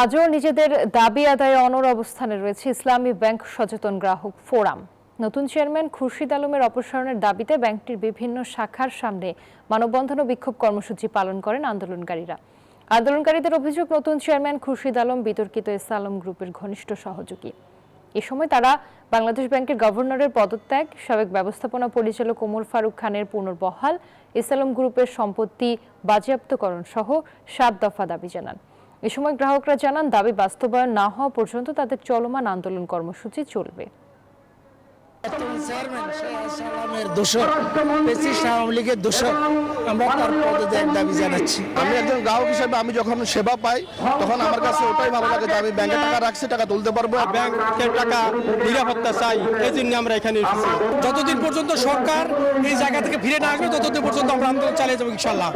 আজও নিজেদের দাবি আদায়ে অনড় অবস্থানে রয়েছে ইসলামী ব্যাংক সচেতন গ্রাহক ফোরাম। নতুন চেয়ারম্যান খুরশিদ আলমের অপসারণের দাবিতে ব্যাংকটির বিভিন্ন শাখার সামনে মানববন্ধন ও বিক্ষোভ কর্মসূচি পালন করেন আন্দোলনকারীরা। আন্দোলনকারীদের অভিযোগ, নতুন চেয়ারম্যান খুরশিদ আলম বিতর্কিত এস আলম গ্রুপের ঘনিষ্ঠ সহযোগী। এ সময় তারা বাংলাদেশ ব্যাংকের গভর্নরের পদত্যাগ, সাবেক ব্যবস্থাপনা পরিচালক ওমর ফারুক খানের পুনর্বহাল, এস আলম গ্রুপের সম্পত্তি বাজেয়াপ্তকরণ সহ 7 দফা দাবি জানান। এ সময় গ্রাহকরা জানান, দাবি বাস্তবায়ন না হওয়া পর্যন্ত তাদের চলমান আন্দোলন কর্মসূচি চলবে। আমি একজন গ্রাহক হিসেবে আমি যখন সেবা পাই তখন আমার কাছে ওটাই ভালো লাগে যে আমি ব্যাংকে টাকা রাখছি, টাকা তুলতে পারবো। ব্যাংকের টাকা নিরাপত্তা চাই, এই জন্য আমরা এখানে এসেছি। যতদিন পর্যন্ত সরকার এই জায়গা থেকে ফিরে না আসবে ততদিন পর্যন্ত আমরা আন্দোলন চালিয়ে যাবো ইনশাল্লাহ।